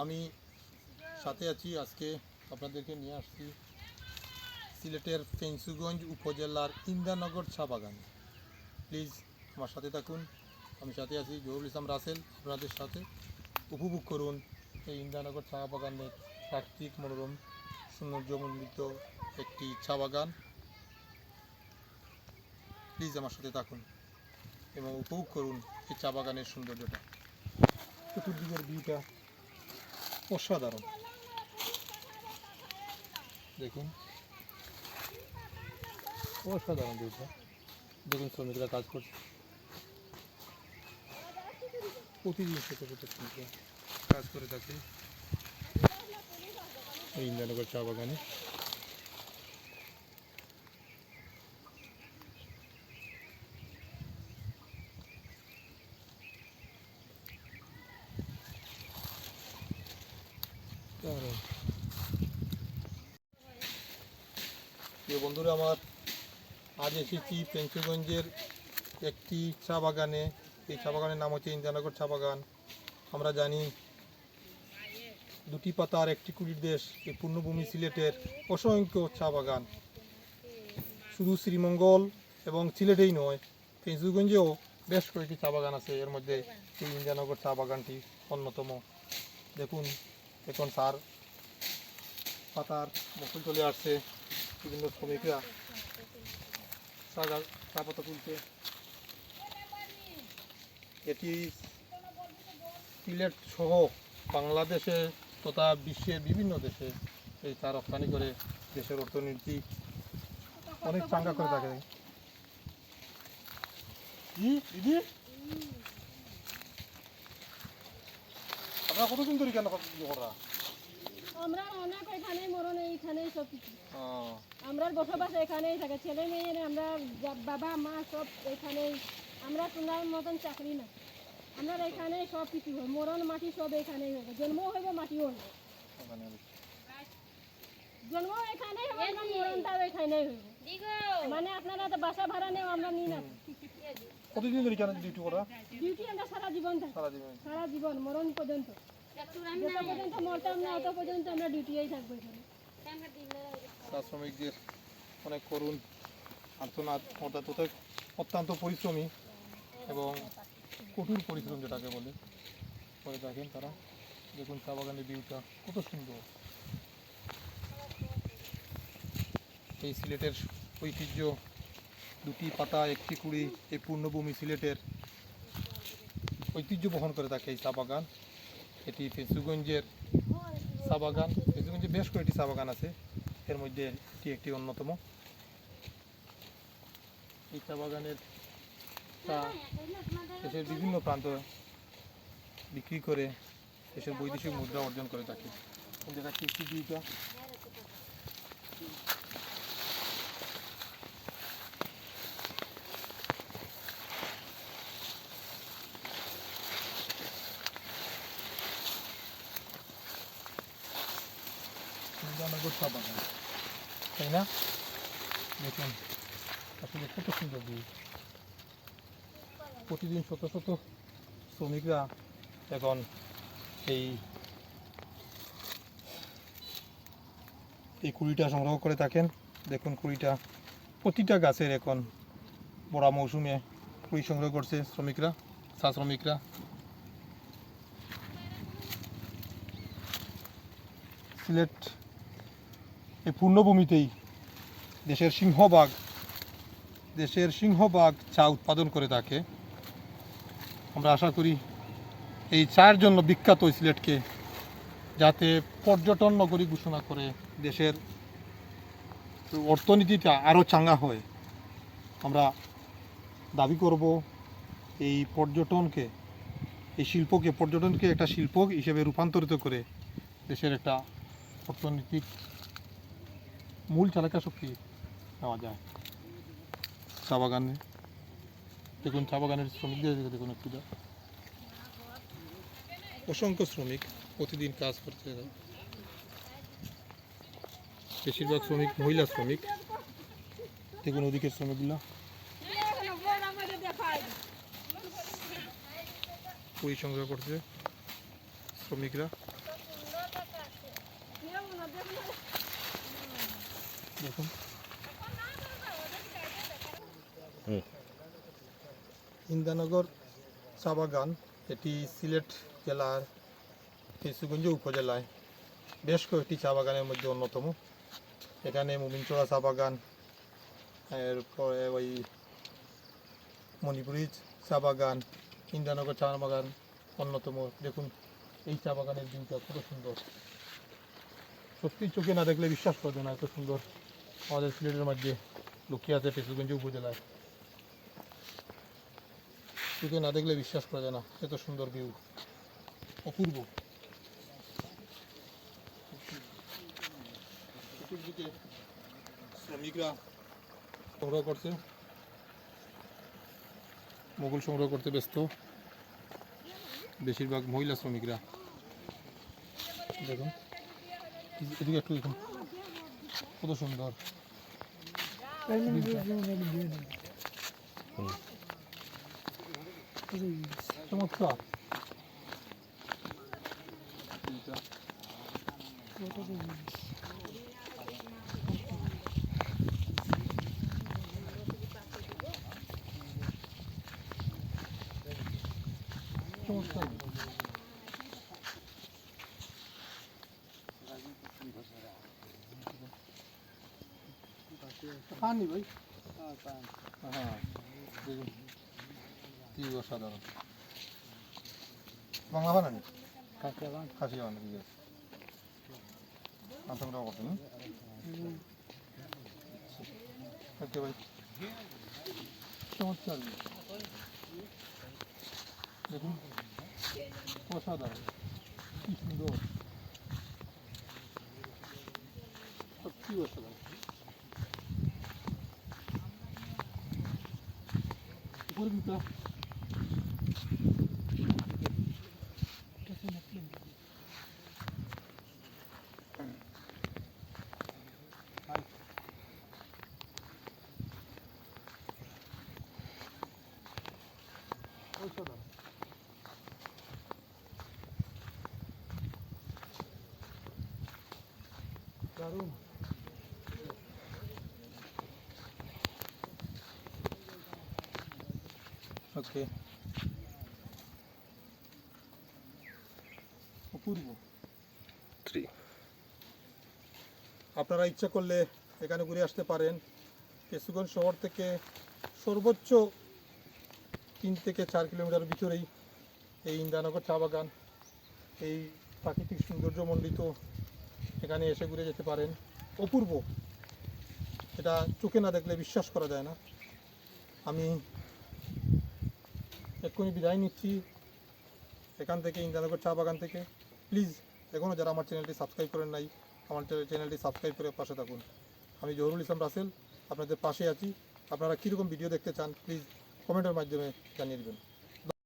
আমি সাথে আছি। আজকে আপনাদেরকে নিয়ে আসছি সিলেটের ফেঞ্চুগঞ্জ উপজেলার ইন্দ্রানগর চা বাগানে। প্লিজ আমার সাথে থাকুন। আমি সাথে আছি জহুরুল ইসলাম রাসেল। আপনাদের সাথে উপভোগ করুন এই ইন্দ্রানগর চা বাগানের প্রাকৃতিক মনোরম সৌন্দর্যমণ্ডিত একটি চা বাগান। প্লিজ আমার সাথে থাকুন এবং উপভোগ করুন এই চা বাগানের সৌন্দর্যটা। চতুর্দিকের ভিউটা অসাধারণ, দেখুন অসাধারণ ভিউটা। দেখুন শ্রমিকরা কাজ করছে, প্রতিদিন ছোট ছোট শ্রমিকরা কাজ করে থাকে এই ইন্দ্রানগর চা বাগানে। বন্ধুরা আমার, আজ এসেছি ফেঞ্চুগঞ্জের একটি চা বাগানে। এই চা বাগানের নাম হচ্ছে ইন্দ্রানগর চা বাগান। আমরা জানি দুটি পাতা আর একটি কুড়ির দেশ এই পূর্ণভূমি সিলেটের অসংখ্য চা বাগান। শুধু শ্রীমঙ্গল এবং সিলেটেই নয়, ফেঞ্চুগঞ্জেও বেশ কয়েকটি চা বাগান আছে। এর মধ্যে এই ইন্দ্রানগর চা বাগানটি অন্যতম। দেখুন এখন চার পাতার মকুল চলে আসছে, বিভিন্ন শ্রমিকরা চা পাতা তুলছে। এটি সিলেট সহ বাংলাদেশে তথা বিশ্বের বিভিন্ন দেশে এই চা রপ্তানি করে দেশের অর্থনীতি অনেক চাঙ্গা করে থাকে। দিদি আপনারা কতদিন ধরে কেন করা? আমরা অনেক এখানেই মরণ এইখানেই সব কিছু। আমরা বসবাস এখানেই থাকে, ছেলে মেয়ে আমরা বাবা মা সব এখানেই। আমরা তোমার মতন চাকরি না, আমরা এখানেই সব কিছু হয়। মরণ মাটি সব এখানেই হবে, জন্ম হইব মাটিও হইব, জন্ম এখানেই হবে, মরণটাও এখানেই হইব। মানে আপনারা তো বাসা ভাড়া নেও, আমরা নিই না। কতদিন ধরে কেন ডিউটি করা? ডিউটি আমরা সারা জীবন থাকি, সারা জীবন মরণ পর্যন্ত। যত পর্যন্ত মরতাম না অত পর্যন্ত আমরা ডিউটিতেই থাকবো এখানে। শ্রমিকদের অনেক করুণ আর্তনাদ, অর্থাৎ অত্যন্ত পরিশ্রমী এবং কঠোর পরিশ্রম যেটাকে বলে করে থাকেন তারা। দেখুন চা বাগানের ভিউটা কত সুন্দর। এই সিলেটের ঐতিহ্য দুটি পাতা একটি কুড়ি, এই পূর্ণভূমি সিলেটের ঐতিহ্য বহন করে থাকে এই চা বাগান। এটি ফেঞ্চুগঞ্জের চা বাগান। ফেঞ্চুগঞ্জে বেশ কয়েকটি চা বাগান আছে, এর মধ্যে এটি একটি অন্যতম। এই চা বাগানের চা দেশের বিভিন্ন প্রান্ত বিক্রি করে দেশের বৈদেশিক মুদ্রা অর্জন করে থাকে। দেখাচ্ছি একটি দুইটা ইন্দ্রানগর চা বাগান, তাই না? দেখুন আসলে কত সুন্দর ভিউ। প্রতিদিন শত শত শ্রমিকরা এখন এই কুড়িটা সংগ্রহ করে থাকেন। দেখুন কুড়িটা, প্রতিটা গাছের এখন বড়া মৌসুমে কুড়ি সংগ্রহ করছে শ্রমিকরা, চা শ্রমিকরা। সিলেট এই পূর্ণভূমিতেই দেশের সিংহভাগ চা উৎপাদন করে থাকে। আমরা আশা করি এই চায়ের জন্য বিখ্যাত সিলেটকে যাতে পর্যটন নগরী ঘোষণা করে দেশের অর্থনীতিটা আরও চাঙ্গা হয়। আমরা দাবি করব এই পর্যটনকে একটা শিল্প হিসেবে রূপান্তরিত করে দেশের একটা অর্থনৈতিক মূল চালিকা শক্তি পাওয়া যায় চা বাগানে। দেখুন চা বাগানের শ্রমিকদের দেখুন একটু, অসংখ্য শ্রমিক প্রতিদিন কাজ করতে যায়। বেশিরভাগ শ্রমিক মহিলা শ্রমিক। দেখুন ওদিকের শ্রমিকগুলো কুড়ি সংগ্রহ করছে শ্রমিকরা। দেখুন ইন্দানগর চা বাগান, এটি সিলেট জেলার ফেঞ্চুগঞ্জ উপজেলায় বেশ কয়েকটি চা বাগানের মধ্যে অন্যতম। এখানে মুমিনচড়া চা বাগান, এরপরে ওই মণিপুরি চা বাগান, ইন্দানগর চা বাগান অন্যতম। দেখুন এই চা বাগানের ভিউটা কত সুন্দর, সত্যি চোখে না দেখলে বিশ্বাস করবে না এত সুন্দর আমাদের সিলেটের মধ্যে লুকিয়ে আছে ফেঞ্চুগঞ্জ উপজেলায়। চোখে না দেখলে বিশ্বাস করা যায় না, এত সুন্দর ভিউ, অপূর্ব। চতুর্দিকে শ্রমিকরা সংগ্রহ করছে, মুঘল সংগ্রহ করতে ব্যস্ত, বেশিরভাগ মহিলা শ্রমিকরা। দেখুন এদিকে একটু দেখুন কত সুন্দর চমৎকার। চমৎকার খাননি ভাই, হ্যাঁ দেখুন কি অসাধারণ। বাংলা বানানি খাসি বানানি, ঠিক আছে সংগ্রহ করতেন। ওকে ভাই, চমৎকার দেখুন, অসাধারণ, কি সুন্দর, সত্যি অসাধারণ। উপরে দুটা অসাধারণ। দারুণ। ওকে, অপূর্ব। আপনারা ইচ্ছা করলে এখানে ঘুরে আসতে পারেন। ফেঞ্চুগঞ্জ শহর থেকে সর্বোচ্চ 3 থেকে 4 কিলোমিটার ভিতরেই এই ইন্দানগর চা বাগান। এই প্রাকৃতিক সৌন্দর্যমণ্ডিত, এখানে এসে ঘুরে যেতে পারেন। অপূর্ব, এটা চোখে না দেখলে বিশ্বাস করা যায় না। আমি এক্ষুনি বিদায় নিচ্ছি এখান থেকে, ইন্দানগর চা বাগান থেকে। প্লিজ এখনও যারা আমার চ্যানেলটি সাবস্ক্রাইব করেন নাই, আমার চ্যানেলটি সাবস্ক্রাইব করে পাশে থাকুন। আমি জহুরুল ইসলাম রাসেল, আপনাদের পাশে আছি। আপনারা কীরকম ভিডিও দেখতে চান প্লিজ কমেন্টের মাধ্যমে জানিয়ে দেবেন।